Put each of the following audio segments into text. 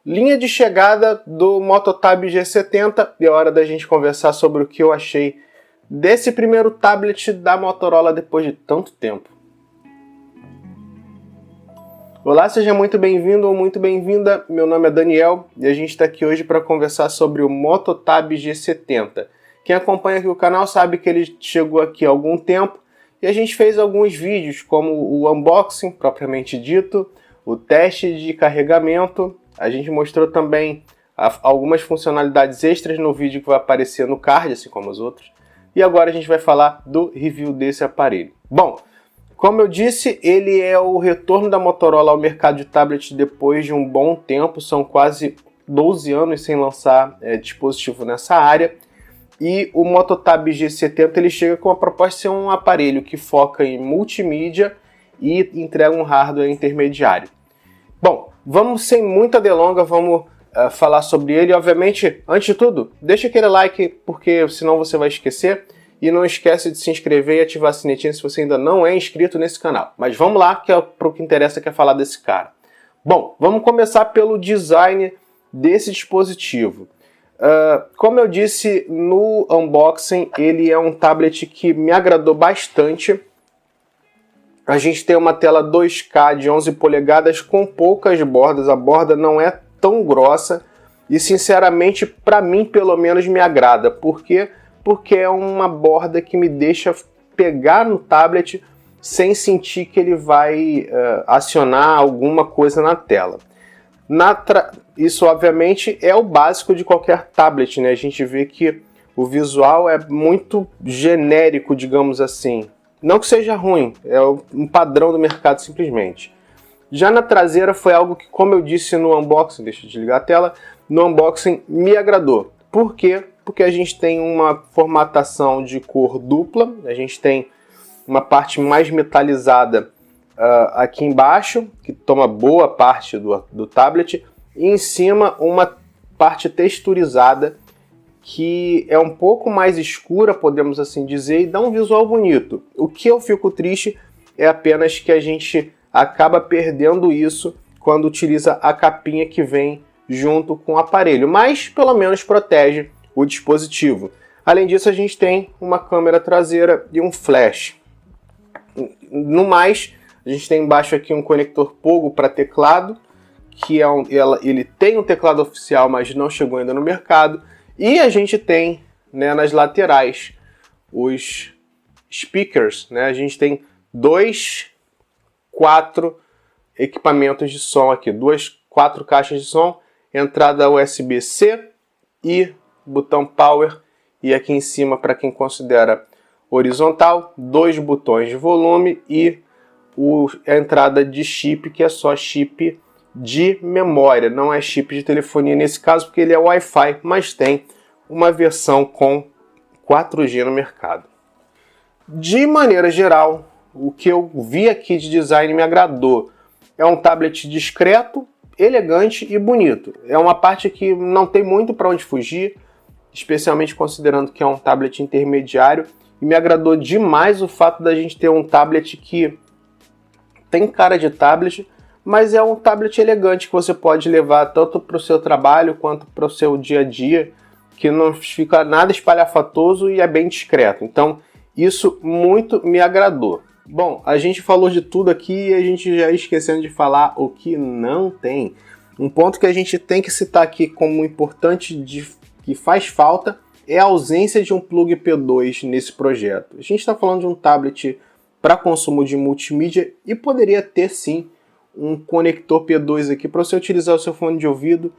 linha de chegada do Moto Tab G70 e é hora da gente conversar sobre o que eu achei desse primeiro tablet da Motorola depois de tanto tempo. Olá, seja muito bem-vindo ou muito bem-vinda. Meu nome é Daniel e a gente está aqui hoje para conversar sobre o Moto Tab G70. Quem acompanha aqui o canal sabe que ele chegou aqui há algum tempo e a gente fez alguns vídeos, como o unboxing propriamente dito, o teste de carregamento. A gente mostrou também algumas funcionalidades extras no vídeo que vai aparecer no card, assim como os outros. E agora a gente vai falar do review desse aparelho. Bom, como eu disse, ele é o retorno da Motorola ao mercado de tablet depois de um bom tempo. São quase 12 anos sem lançar dispositivo nessa área. E o Moto Tab G70 ele chega com a proposta de ser um aparelho que foca em multimídia e entrega um hardware intermediário. Bom, vamos sem muita delonga, vamos falar sobre ele. Obviamente, antes de tudo, deixa aquele like, porque senão você vai esquecer. E não esquece de se inscrever e ativar a sinetinha se você ainda não é inscrito nesse canal. Mas vamos lá, que é para o que interessa, que é falar desse cara. Bom, vamos começar pelo design desse dispositivo. Como eu disse no unboxing, ele é um tablet que me agradou bastante. A gente tem uma tela 2K de 11 polegadas com poucas bordas. A borda não é tão grossa e, sinceramente, para mim, pelo menos, me agrada. Por quê? Porque é uma borda que me deixa pegar no tablet sem sentir que ele vai acionar alguma coisa na tela. Isso, obviamente, é o básico de qualquer tablet, né? A gente vê que o visual é muito genérico, digamos assim. Não que seja ruim, é um padrão do mercado simplesmente. Já na traseira foi algo que, como eu disse no unboxing, deixa eu desligar a tela, no unboxing me agradou. Por quê? Porque a gente tem uma formatação de cor dupla, a gente tem uma parte mais metalizada aqui embaixo, que toma boa parte do tablet, e em cima uma parte texturizada, que é um pouco mais escura, podemos assim dizer, e dá um visual bonito. O que eu fico triste é apenas que a gente acaba perdendo isso quando utiliza a capinha que vem junto com o aparelho, mas pelo menos protege o dispositivo. Além disso, a gente tem uma câmera traseira e um flash. No mais, a gente tem embaixo aqui um conector Pogo para teclado, que ele tem um teclado oficial, mas não chegou ainda no mercado. E a gente tem, né, nas laterais os speakers, né? A gente tem quatro equipamentos de som aqui, quatro caixas de som, entrada USB-C e botão Power, e aqui em cima, para quem considera horizontal, 2 botões de volume e a entrada de chip, que é só chip de memória, não é chip de telefonia nesse caso, porque ele é Wi-Fi, mas tem uma versão com 4G no mercado. De maneira geral, o que eu vi aqui de design me agradou. É um tablet discreto, elegante e bonito. É uma parte que não tem muito para onde fugir, especialmente considerando que é um tablet intermediário, e me agradou demais o fato da gente ter um tablet que tem cara de tablet, mas é um tablet elegante que você pode levar tanto para o seu trabalho quanto para o seu dia a dia, que não fica nada espalhafatoso e é bem discreto. Então, isso muito me agradou. Bom, a gente falou de tudo aqui e a gente já esquecendo de falar o que não tem. Um ponto que a gente tem que citar aqui como importante, que faz falta, é a ausência de um plug P2 nesse projeto. A gente está falando de um tablet para consumo de multimídia e poderia ter sim um conector P2 aqui para você utilizar o seu fone de ouvido,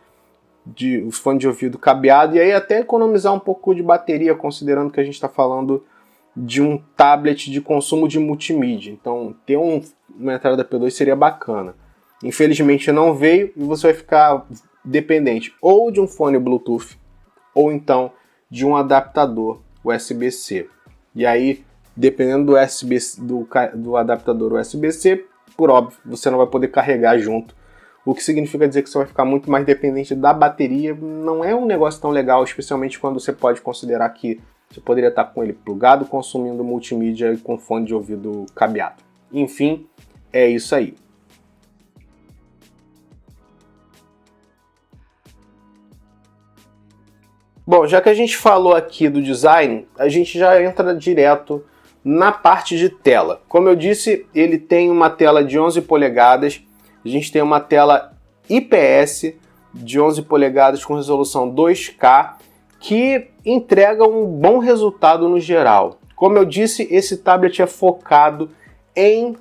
o fone de ouvido cabeado, e aí até economizar um pouco de bateria, considerando que a gente está falando de um tablet de consumo de multimídia. Então ter uma entrada P2 seria bacana. Infelizmente não veio e você vai ficar dependente ou de um fone Bluetooth ou então de um adaptador USB-C. E aí, dependendo do adaptador USB-C, por óbvio, você não vai poder carregar junto. O que significa dizer que você vai ficar muito mais dependente da bateria. Não é um negócio tão legal, especialmente quando você pode considerar que você poderia estar com ele plugado, consumindo multimídia e com fone de ouvido cabeado. Enfim, é isso aí. Bom, já que a gente falou aqui do design, a gente já entra direto na parte de tela. Como eu disse, ele tem uma tela de 11 polegadas, a gente tem uma tela IPS de 11 polegadas com resolução 2K, que entrega um bom resultado no geral. Como eu disse, esse tablet é focado em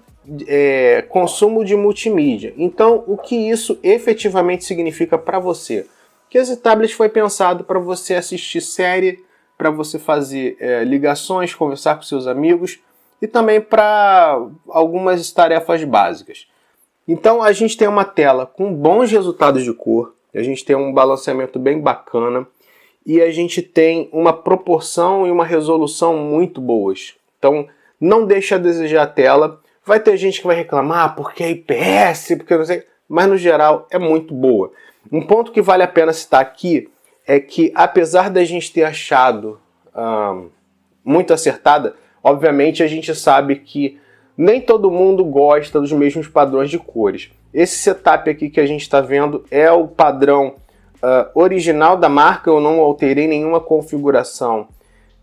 consumo de multimídia. Então, o que isso efetivamente significa para você? Que esse tablet foi pensado para você assistir série, para você fazer ligações, conversar com seus amigos e também para algumas tarefas básicas. Então a gente tem uma tela com bons resultados de cor, a gente tem um balanceamento bem bacana e a gente tem uma proporção e uma resolução muito boas. Então não deixa a desejar a tela. Vai ter gente que vai reclamar porque é IPS, porque não sei, mas no geral é muito boa. Um ponto que vale a pena citar aqui é que, apesar da gente ter achado muito acertada, obviamente a gente sabe que nem todo mundo gosta dos mesmos padrões de cores. Esse setup aqui que a gente está vendo é o padrão original da marca, eu não alterei nenhuma configuração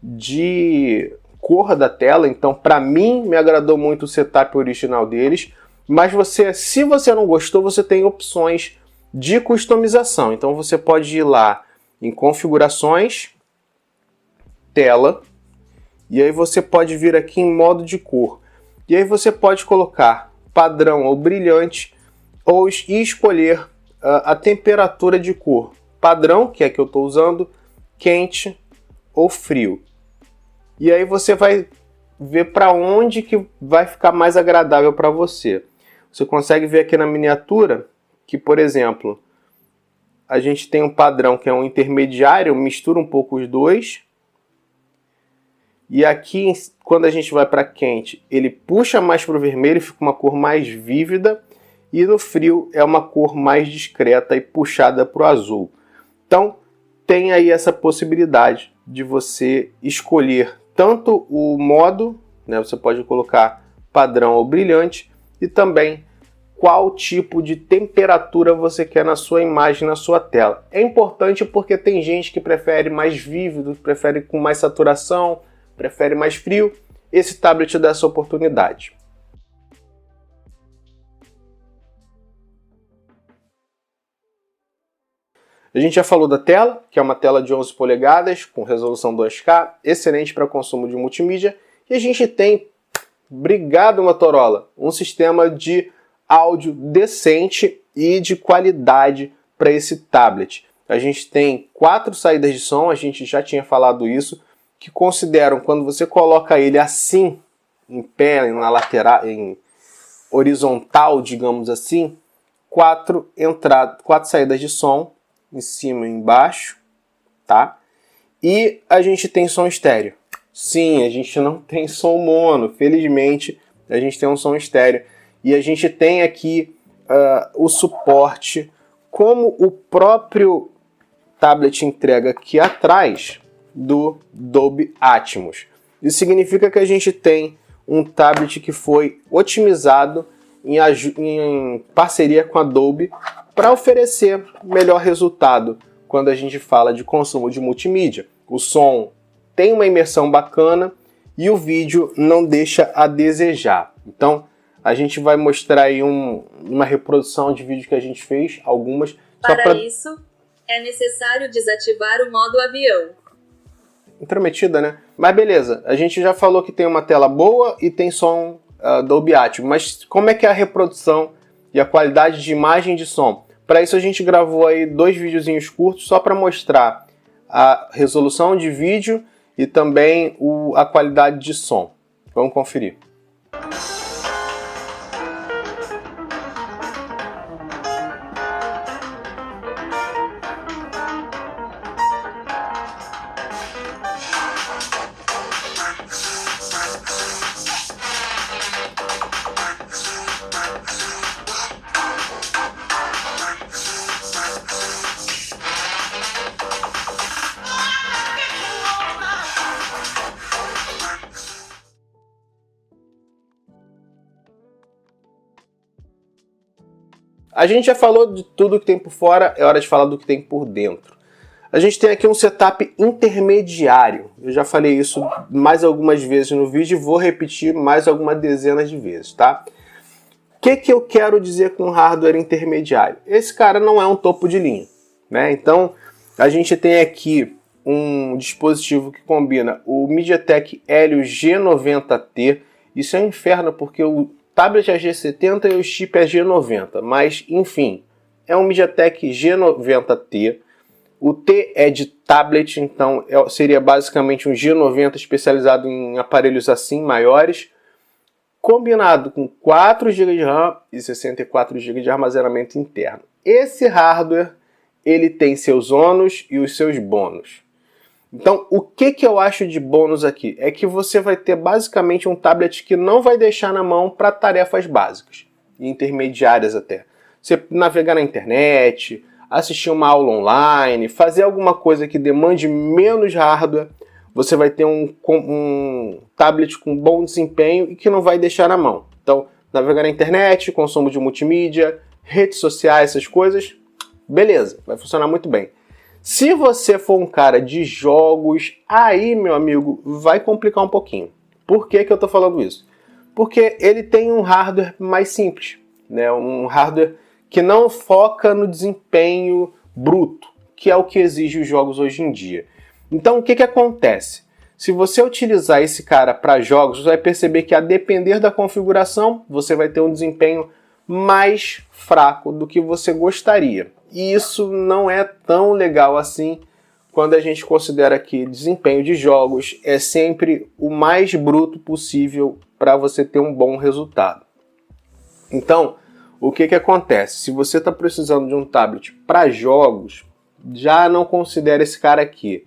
de cor da tela, então para mim me agradou muito o setup original deles, mas se você não gostou, você tem opções de customização. Então você pode ir lá em configurações, tela, e aí você pode vir aqui em modo de cor. E aí você pode colocar padrão ou brilhante e escolher a temperatura de cor. Padrão, que é que eu estou usando, quente ou frio. E aí você vai ver para onde que vai ficar mais agradável para você. Você consegue ver aqui na miniatura que, por exemplo, a gente tem um padrão que é um intermediário, mistura um pouco os dois. E aqui, quando a gente vai para quente, ele puxa mais para o vermelho, fica uma cor mais vívida. E no frio é uma cor mais discreta e puxada para o azul. Então, tem aí essa possibilidade de você escolher tanto o modo, né, você pode colocar padrão ou brilhante, e também qual tipo de temperatura você quer na sua imagem, na sua tela. É importante porque tem gente que prefere mais vívido, prefere com mais saturação, prefere mais frio. Esse tablet dá essa oportunidade. A gente já falou da tela, que é uma tela de 11 polegadas com resolução 2K, excelente para consumo de multimídia. E a gente tem, obrigado Motorola, um sistema de áudio decente e de qualidade para esse tablet. A gente tem 4 saídas de som, a gente já tinha falado isso, que consideram, quando você coloca ele assim, em pé, na lateral, em horizontal, digamos assim, 4 saídas de som, em cima e embaixo, tá? E a gente tem som estéreo. Sim, a gente não tem som mono, felizmente a gente tem um som estéreo. E a gente tem aqui o suporte, como o próprio tablet entrega aqui atrás, do Dolby Atmos. Isso significa que a gente tem um tablet que foi otimizado em parceria com a Dolby para oferecer melhor resultado quando a gente fala de consumo de multimídia. O som tem uma imersão bacana e o vídeo não deixa a desejar. Então, a gente vai mostrar aí uma reprodução de vídeo que a gente fez, algumas. Para isso, é necessário desativar o modo avião. Intrometida, né? Mas beleza, a gente já falou que tem uma tela boa e tem som Dolby Atmos, mas como é que é a reprodução e a qualidade de imagem e de som? Para isso a gente gravou aí 2 videozinhos curtos só para mostrar a resolução de vídeo e também a qualidade de som. Vamos conferir. A gente já falou de tudo que tem por fora, é hora de falar do que tem por dentro. A gente tem aqui um setup intermediário. Eu já falei isso mais algumas vezes no vídeo e vou repetir mais algumas dezenas de vezes, tá? O que eu quero dizer com hardware intermediário? Esse cara não é um topo de linha, né? Então, a gente tem aqui um dispositivo que combina o MediaTek Helio G90T. Isso é um inferno porque o tablet é G70 e o chip é G90, mas enfim, é um MediaTek G90T. O T é de tablet, então seria basicamente um G90 especializado em aparelhos assim maiores, combinado com 4 GB de RAM e 64 GB de armazenamento interno. Esse hardware ele tem seus ônus e os seus bônus. Então, o que eu acho de bônus aqui? É que você vai ter basicamente um tablet que não vai deixar na mão para tarefas básicas, intermediárias até. Você navegar na internet, assistir uma aula online, fazer alguma coisa que demande menos hardware, você vai ter um tablet com bom desempenho e que não vai deixar na mão. Então, navegar na internet, consumo de multimídia, redes sociais, essas coisas, beleza, vai funcionar muito bem. Se você for um cara de jogos, aí, meu amigo, vai complicar um pouquinho. Por que eu estou falando isso? Porque ele tem um hardware mais simples, né? Um hardware que não foca no desempenho bruto, que é o que exige os jogos hoje em dia. Então, o que acontece? Se você utilizar esse cara para jogos, você vai perceber que, a depender da configuração, você vai ter um desempenho mais fraco do que você gostaria. E isso não é tão legal assim quando a gente considera que desempenho de jogos é sempre o mais bruto possível para você ter um bom resultado. Então, o que acontece? Se você está precisando de um tablet para jogos, já não considere esse cara aqui.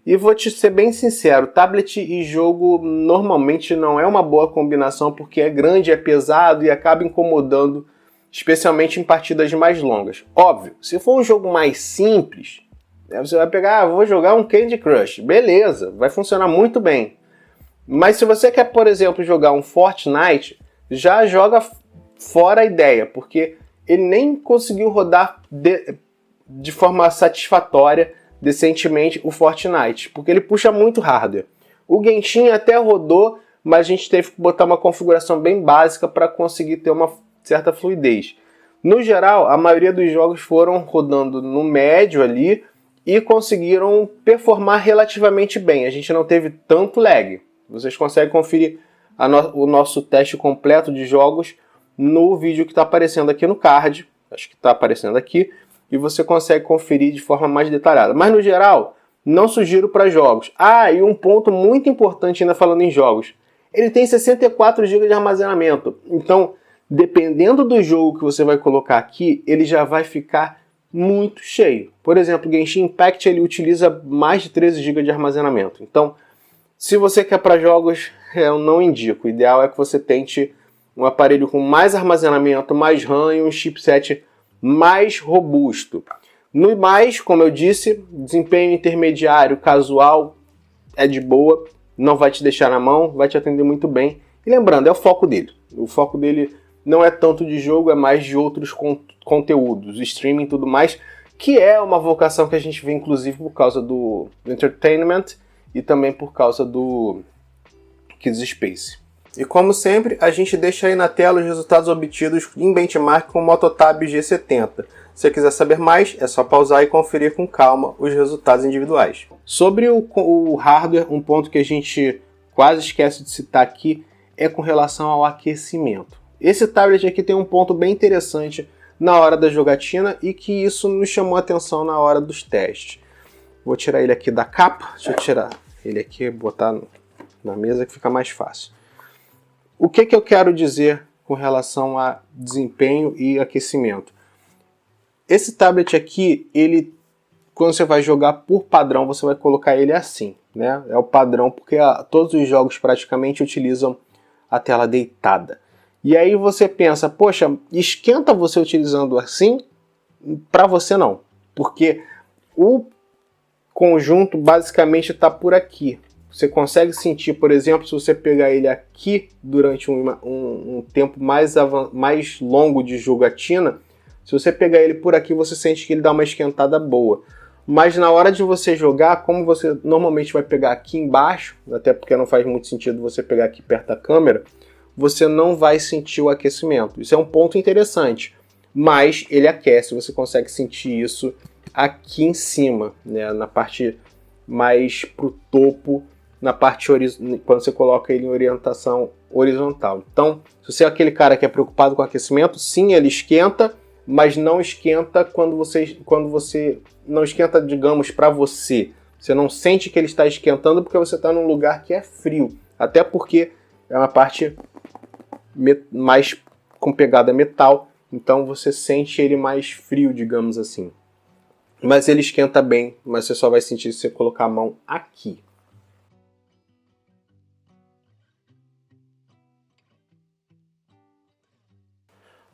E vou te ser bem sincero, tablet e jogo normalmente não é uma boa combinação porque é grande, é pesado e acaba incomodando, especialmente em partidas mais longas. Óbvio, se for um jogo mais simples, você vai pegar, vou jogar um Candy Crush, beleza, vai funcionar muito bem. Mas se você quer, por exemplo, jogar um Fortnite, já joga fora a ideia, porque ele nem conseguiu rodar de forma satisfatória, decentemente, o Fortnite, porque ele puxa muito hardware. O Genshin até rodou, mas a gente teve que botar uma configuração bem básica para conseguir ter uma certa fluidez. No geral, a maioria dos jogos foram rodando no médio ali e conseguiram performar relativamente bem. A gente não teve tanto lag. Vocês conseguem conferir o nosso teste completo de jogos no vídeo que está aparecendo aqui no card. Acho que está aparecendo aqui. E você consegue conferir de forma mais detalhada. Mas no geral, não sugiro para jogos. E um ponto muito importante ainda falando em jogos. Ele tem 64 GB de armazenamento. Então, dependendo do jogo que você vai colocar aqui, ele já vai ficar muito cheio. Por exemplo, o Genshin Impact ele utiliza mais de 13 GB de armazenamento. Então, se você quer para jogos, eu não indico. O ideal é que você tente um aparelho com mais armazenamento, mais RAM e um chipset mais robusto. No mais, como eu disse, desempenho intermediário, casual, é de boa, não vai te deixar na mão, vai te atender muito bem. E lembrando, é o foco dele. O foco dele não é tanto de jogo, é mais de outros conteúdos, streaming e tudo mais, que é uma vocação que a gente vê inclusive por causa do entertainment e também por causa do Kids Space. E como sempre, a gente deixa aí na tela os resultados obtidos em benchmark com o Mototab G70. Se você quiser saber mais, é só pausar e conferir com calma os resultados individuais. Sobre o hardware, um ponto que a gente quase esquece de citar aqui é com relação ao aquecimento. Esse tablet aqui tem um ponto bem interessante na hora da jogatina e que isso nos chamou a atenção na hora dos testes. Vou tirar ele aqui da capa, deixa eu tirar ele aqui e botar na mesa que fica mais fácil. O que eu quero dizer com relação a desempenho e aquecimento? Esse tablet aqui, quando você vai jogar por padrão, você vai colocar ele assim, né? É o padrão porque todos os jogos praticamente utilizam a tela deitada. E aí você pensa, poxa, esquenta você utilizando assim? Para você não, porque o conjunto basicamente está por aqui. Você consegue sentir, por exemplo, se você pegar ele aqui durante um tempo mais longo de jogatina, se você pegar ele por aqui, você sente que ele dá uma esquentada boa. mas na hora de você jogar, como você normalmente vai pegar aqui embaixo, até porque não faz muito sentido você pegar aqui perto da câmera, você não vai sentir o aquecimento. Isso é um ponto interessante, mas ele aquece, você consegue sentir isso aqui em cima, né, na parte mais pro topo, na parte quando você coloca ele em orientação horizontal. Então, se você é aquele cara que é preocupado com aquecimento, sim, ele esquenta, mas não esquenta quando você não esquenta, digamos, para você. Você não sente que ele está esquentando porque você está num lugar que é frio. Até porque é uma parte mais com pegada metal, então você sente ele mais frio, digamos assim. Mas ele esquenta bem, mas você só vai sentir se você colocar a mão aqui.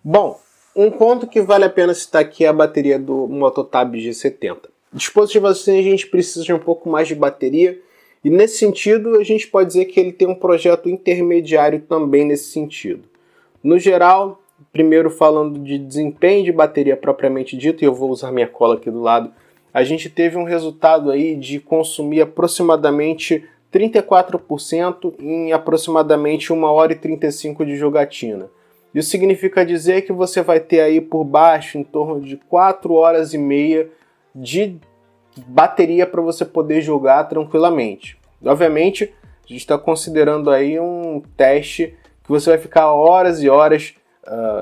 Bom, um ponto que vale a pena citar aqui é a bateria do Mototab G70. Dispositivo assim a gente precisa de um pouco mais de bateria, e nesse sentido a gente pode dizer que ele tem um projeto intermediário também nesse sentido. No geral, primeiro falando de desempenho de bateria propriamente dito, e eu vou usar minha cola aqui do lado, a gente teve um resultado aí de consumir aproximadamente 34% em aproximadamente 1 hora e 35 de jogatina. Isso significa dizer que você vai ter aí por baixo em torno de 4 horas e meia de bateria para você poder jogar tranquilamente. Obviamente, a gente está considerando aí um teste que você vai ficar horas e horas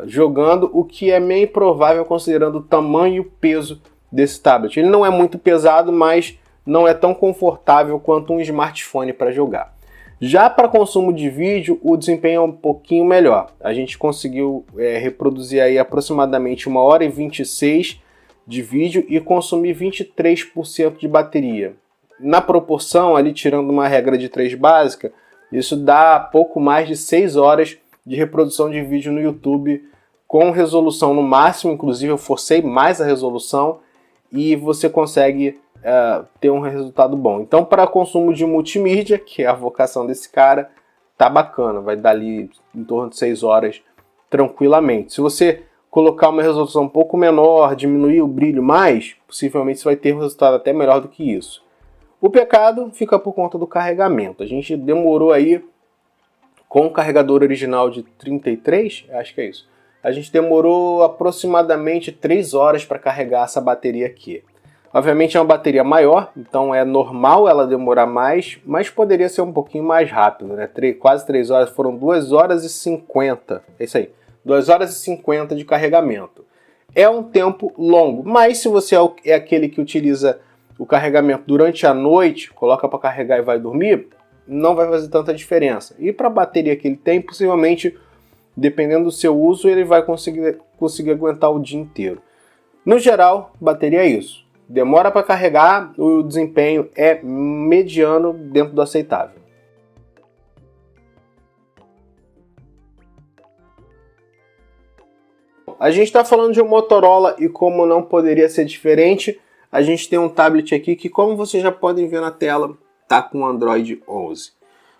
jogando, o que é meio improvável considerando o tamanho e o peso desse tablet. Ele não é muito pesado, mas não é tão confortável quanto um smartphone para jogar. Já para consumo de vídeo, o desempenho é um pouquinho melhor. A gente conseguiu reproduzir aí aproximadamente 1 hora e 26 de vídeo e consumir 23% de bateria. Na proporção, ali tirando uma regra de 3 básica, isso dá pouco mais de 6 horas de reprodução de vídeo no YouTube com resolução no máximo, inclusive eu forcei mais a resolução e você consegue ter um resultado bom. Então, para consumo de multimídia, que é a vocação desse cara, tá bacana, vai dar ali em torno de 6 horas tranquilamente. Se você colocar uma resolução um pouco menor, diminuir o brilho mais, possivelmente você vai ter um resultado até melhor do que isso. O pecado fica por conta do carregamento. A gente demorou aí, com o carregador original de 33, acho que é isso, a gente demorou aproximadamente 3 horas para carregar essa bateria aqui. Obviamente é uma bateria maior, então é normal ela demorar mais, mas poderia ser um pouquinho mais rápido, né? Quase 3 horas, foram 2 horas e 50, é isso aí, 2 horas e 50 de carregamento. É um tempo longo, mas se você é aquele que utiliza o carregamento durante a noite, coloca para carregar e vai dormir, não vai fazer tanta diferença. E para a bateria que ele tem, possivelmente, dependendo do seu uso, ele vai conseguir aguentar o dia inteiro. No geral, bateria é isso. Demora para carregar, o desempenho é mediano dentro do aceitável. A gente está falando de um Motorola e como não poderia ser diferente, a gente tem um tablet aqui que, como vocês já podem ver na tela, está com Android 11.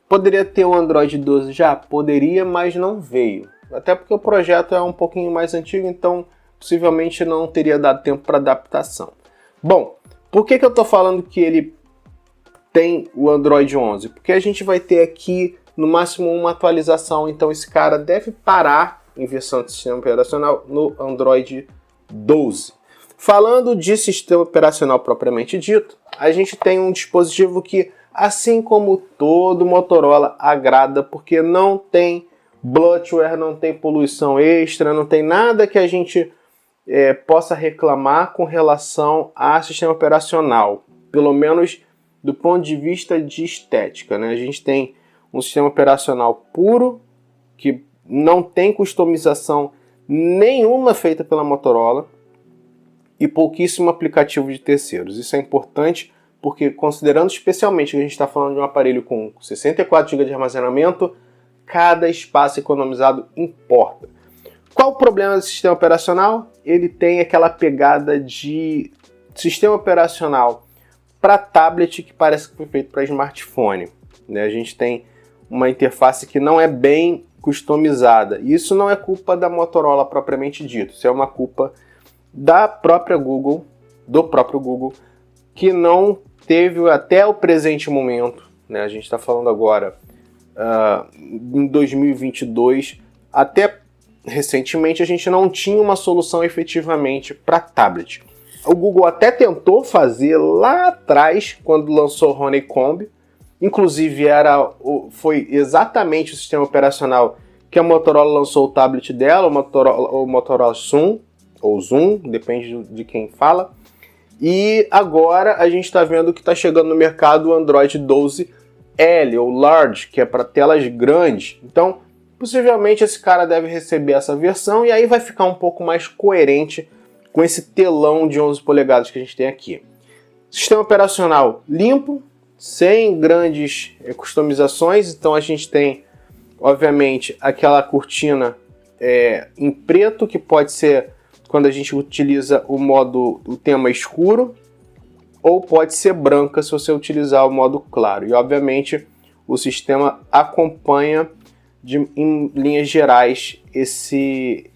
Poderia ter um Android 12 já? Poderia, mas não veio. Até porque o projeto é um pouquinho mais antigo, então possivelmente não teria dado tempo para adaptação. Bom, por que eu estou falando que ele tem o Android 11? Porque a gente vai ter aqui no máximo uma atualização, então esse cara deve parar em versão de sistema operacional no Android 12. Falando de sistema operacional propriamente dito, a gente tem um dispositivo que, assim como todo Motorola, agrada porque não tem bloatware, não tem poluição extra, não tem nada que a gente possa reclamar com relação a sistema operacional, pelo menos do ponto de vista de estética, né? A gente tem um sistema operacional puro, que não tem customização nenhuma feita pela Motorola e pouquíssimo aplicativo de terceiros. Isso é importante porque, considerando especialmente que a gente está falando de um aparelho com 64 GB de armazenamento, cada espaço economizado importa. Qual o problema do sistema operacional? Ele tem aquela pegada de sistema operacional para tablet que parece que foi feito para smartphone, né? A gente tem uma interface que não é bem customizada. E isso não é culpa da Motorola propriamente dito, isso é uma culpa da própria Google, do próprio Google, que não teve até o presente momento, né? A gente está falando agora em 2022, até recentemente a gente não tinha uma solução efetivamente para tablet. O Google até tentou fazer lá atrás, quando lançou o Honeycomb, inclusive foi exatamente o sistema operacional que a Motorola lançou o tablet dela, o Motorola Zoom, ou Zoom, depende de quem fala. E agora a gente está vendo que está chegando no mercado o Android 12L, ou Large, que é para telas grandes. Então, possivelmente esse cara deve receber essa versão e aí vai ficar um pouco mais coerente com esse telão de 11 polegadas que a gente tem aqui. Sistema operacional limpo, sem grandes customizações. Então a gente tem, obviamente, aquela cortina em preto, que pode ser quando a gente utiliza o tema escuro, ou pode ser branca se você utilizar o modo claro. E, obviamente, o sistema acompanha em linhas gerais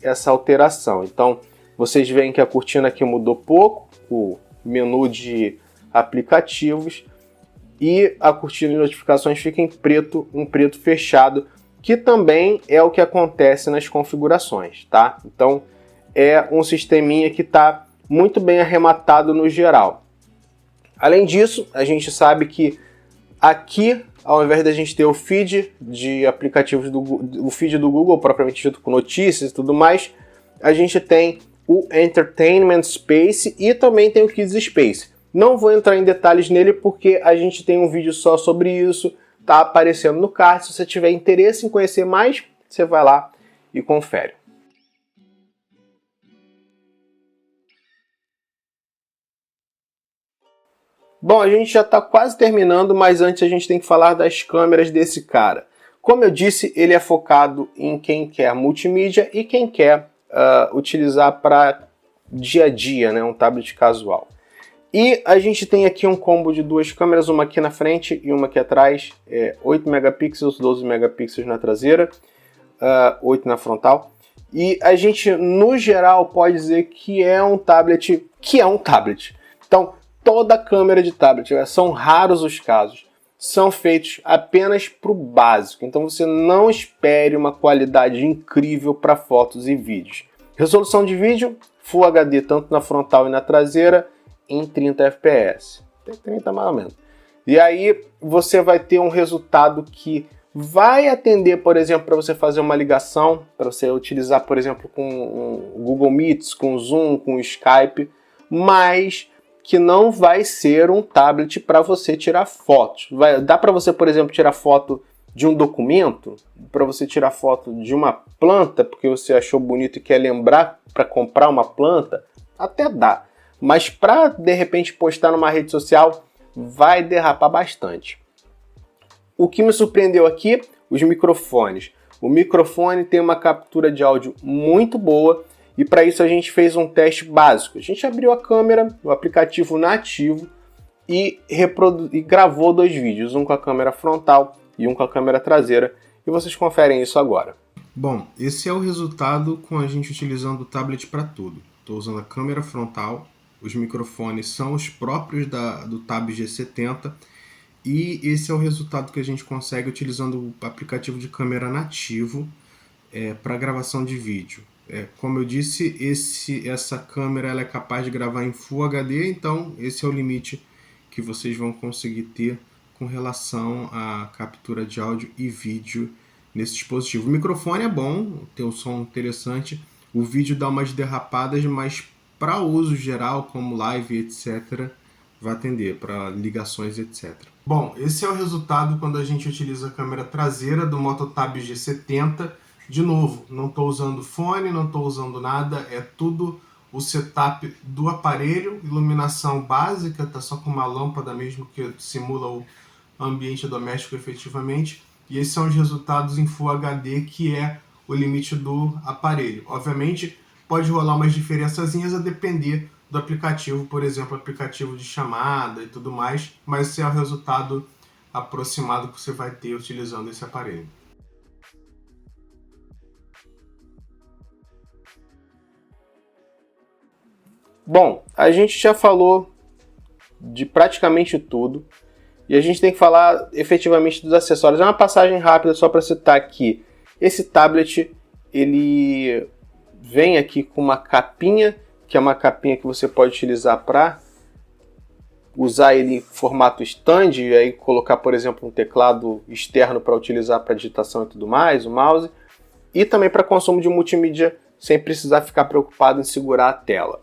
essa alteração. Então, vocês veem que a cortina aqui mudou pouco, o menu de aplicativos, e a cortina de notificações fica em preto, um preto fechado, que também é o que acontece nas configurações, tá? Então, é um sisteminha que está muito bem arrematado no geral. Além disso, a gente sabe que aqui, ao invés da gente ter o feed de aplicativos o feed do Google, propriamente dito, com notícias e tudo mais, a gente tem o Entertainment Space e também tem o Kids Space. Não vou entrar em detalhes nele porque a gente tem um vídeo só sobre isso, tá aparecendo no card. Se você tiver interesse em conhecer mais, você vai lá e confere. Bom, a gente já está quase terminando, mas antes a gente tem que falar das câmeras desse cara. Como eu disse, ele é focado em quem quer multimídia e quem quer utilizar para dia a dia, né, um tablet casual. E a gente tem aqui um combo de duas câmeras, uma aqui na frente e uma aqui atrás, 8 megapixels, 12 megapixels na traseira, 8 na frontal. E a gente, no geral, pode dizer que é um tablet Então, toda câmera de tablet, são raros os casos, são feitos apenas para o básico. Então você não espere uma qualidade incrível para fotos e vídeos. Resolução de vídeo, Full HD tanto na frontal e na traseira, em 30 fps. Tem 30 mais ou menos. E aí você vai ter um resultado que vai atender, por exemplo, para você fazer uma ligação, para você utilizar, por exemplo, com o Google Meets, com o Zoom, com o Skype, mas que não vai ser um tablet para você tirar fotos. Dá para você, por exemplo, tirar foto de um documento, para você tirar foto de uma planta, porque você achou bonito e quer lembrar para comprar uma planta, até dá. Mas para, de repente, postar numa rede social, vai derrapar bastante. O que me surpreendeu aqui, os microfones. O microfone tem uma captura de áudio muito boa, e para isso a gente fez um teste básico. A gente abriu a câmera, o aplicativo nativo, e gravou 2 vídeos, um com a câmera frontal e um com a câmera traseira, e vocês conferem isso agora. Bom, esse é o resultado com a gente utilizando o tablet para tudo. Estou usando a câmera frontal, os microfones são os próprios do Tab G70, e esse é o resultado que a gente consegue utilizando o aplicativo de câmera nativo para gravação de vídeo. Como eu disse, essa câmera ela é capaz de gravar em Full HD, então esse é o limite que vocês vão conseguir ter com relação à captura de áudio e vídeo nesse dispositivo. O microfone é bom, tem um som interessante, o vídeo dá umas derrapadas, mas para uso geral, como live, etc., vai atender para ligações, etc. Bom, esse é o resultado quando a gente utiliza a câmera traseira do Moto Tab G70. De novo, não estou usando fone, não estou usando nada, é tudo o setup do aparelho, iluminação básica, tá só com uma lâmpada mesmo que simula o ambiente doméstico efetivamente, e esses são os resultados em Full HD, que é o limite do aparelho. Obviamente, pode rolar umas diferençazinhas a depender do aplicativo, por exemplo, aplicativo de chamada e tudo mais, mas esse é o resultado aproximado que você vai ter utilizando esse aparelho. Bom, a gente já falou de praticamente tudo. E a gente tem que falar efetivamente dos acessórios. É uma passagem rápida só para citar aqui. Esse tablet, ele vem aqui com uma capinha, que é uma capinha que você pode utilizar para usar ele em formato stand, e aí colocar, por exemplo, um teclado externo para utilizar para digitação e tudo mais, o mouse, e também para consumo de multimídia sem precisar ficar preocupado em segurar a tela.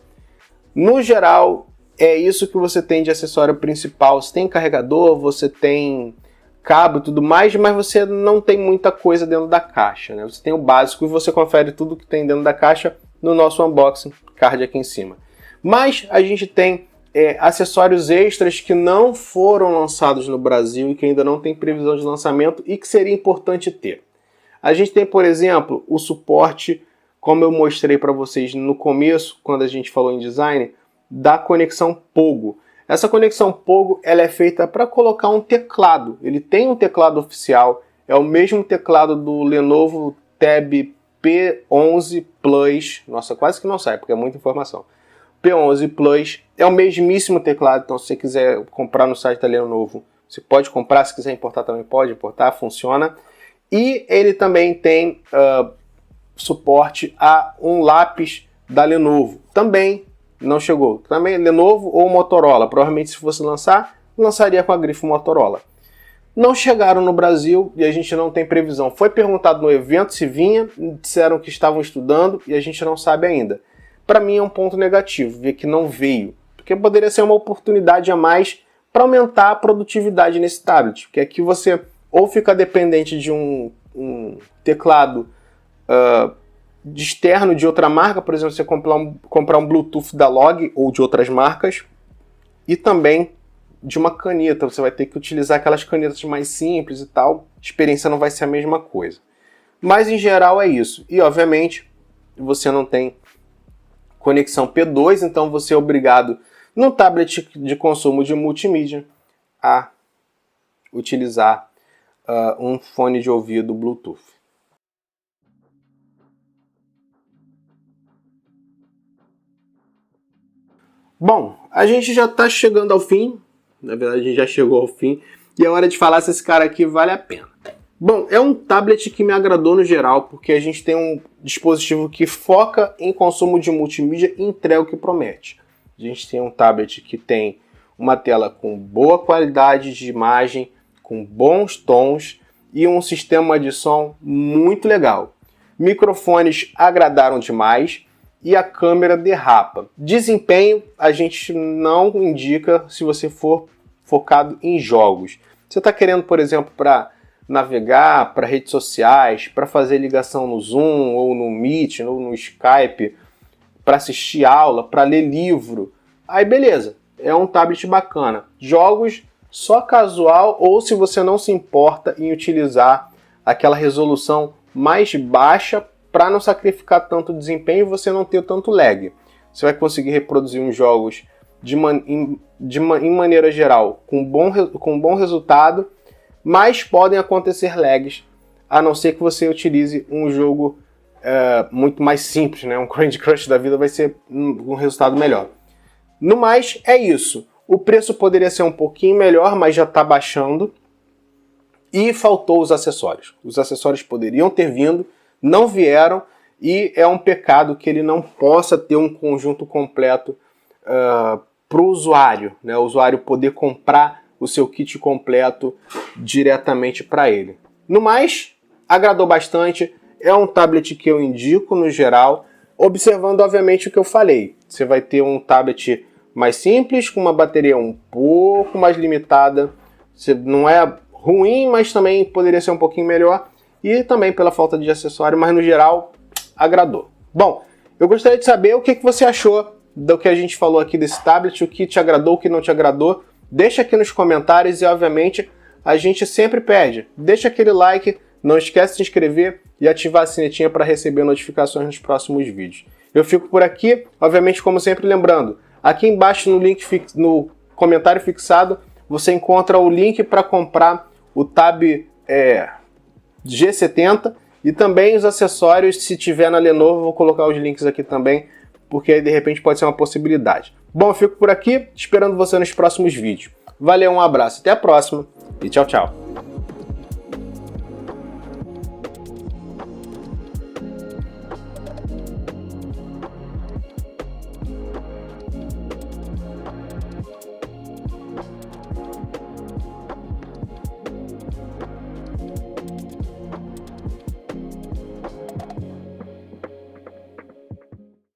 No geral, é isso que você tem de acessório principal. Você tem carregador, você tem cabo e tudo mais, mas você não tem muita coisa dentro da caixa, né? Você tem o básico e você confere tudo que tem dentro da caixa no nosso unboxing, card aqui em cima. Mas a gente tem acessórios extras que não foram lançados no Brasil e que ainda não tem previsão de lançamento e que seria importante ter. A gente tem, por exemplo, o suporte, como eu mostrei para vocês no começo, quando a gente falou em design, da conexão Pogo. Essa conexão Pogo ela é feita para colocar um teclado. Ele tem um teclado oficial, é o mesmo teclado do Lenovo Tab P11 Plus. Nossa, quase que não sai, porque é muita informação. P11 Plus é o mesmíssimo teclado, então se você quiser comprar no site da Lenovo, você pode comprar, se quiser importar também pode importar, funciona. E ele também tem suporte a um lápis da Lenovo. Também não chegou. Também Lenovo ou Motorola. Provavelmente se fosse lançar, lançaria com a grife Motorola. Não chegaram no Brasil e a gente não tem previsão. Foi perguntado no evento se vinha, disseram que estavam estudando e a gente não sabe ainda. Para mim é um ponto negativo, ver que não veio. Porque poderia ser uma oportunidade a mais para aumentar a produtividade nesse tablet. Porque aqui você ou fica dependente de um teclado de externo de outra marca, por exemplo, você comprar um Bluetooth da Log ou de outras marcas, e também de uma caneta. Você vai ter que utilizar aquelas canetas mais simples e tal. A experiência não vai ser a mesma coisa. Mas em geral é isso. E obviamente você não tem conexão P2, então você é obrigado no tablet de consumo de multimídia a utilizar um fone de ouvido Bluetooth. Bom, a gente já está chegando ao fim, na verdade a gente já chegou ao fim, e é hora de falar se esse cara aqui vale a pena. Bom, é um tablet que me agradou no geral, porque a gente tem um dispositivo que foca em consumo de multimídia e entrega o que promete. A gente tem um tablet que tem uma tela com boa qualidade de imagem, com bons tons e um sistema de som muito legal. Microfones agradaram demais e a câmera derrapa. Desempenho a gente não indica se você for focado em jogos. Você está querendo, por exemplo, para navegar, para redes sociais, para fazer ligação no Zoom ou no Meet ou no Skype, para assistir aula, para ler livro, aí beleza, é um tablet bacana. Jogos só casual ou se você não se importa em utilizar aquela resolução mais baixa para não sacrificar tanto desempenho e você não ter tanto lag. Você vai conseguir reproduzir uns jogos em maneira geral com bom resultado, mas podem acontecer lags, a não ser que você utilize um jogo muito mais simples, né? Um Candy Crush da vida vai ser um resultado melhor. No mais, é isso. O preço poderia ser um pouquinho melhor, mas já está baixando. E faltou os acessórios. Os acessórios poderiam ter vindo, não vieram, e é um pecado que ele não possa ter um conjunto completo para o usuário, né? O usuário poder comprar o seu kit completo diretamente para ele. No mais, agradou bastante. É um tablet que eu indico no geral, observando obviamente o que eu falei. Você vai ter um tablet mais simples, com uma bateria um pouco mais limitada. Não é ruim, mas também poderia ser um pouquinho melhor. E também pela falta de acessório, mas no geral, agradou. Bom, eu gostaria de saber o que você achou do que a gente falou aqui desse tablet, o que te agradou, o que não te agradou. Deixa aqui nos comentários e, obviamente, a gente sempre pede. Deixa aquele like, não esquece de se inscrever e ativar a sinetinha para receber notificações nos próximos vídeos. Eu fico por aqui, obviamente, como sempre, lembrando, aqui embaixo no comentário fixado, você encontra o link para comprar o Tab G70 e também os acessórios. Se tiver na Lenovo, eu vou colocar os links aqui também, porque aí de repente pode ser uma possibilidade. Bom, eu fico por aqui esperando você nos próximos vídeos. Valeu, um abraço, até a próxima e tchau, tchau.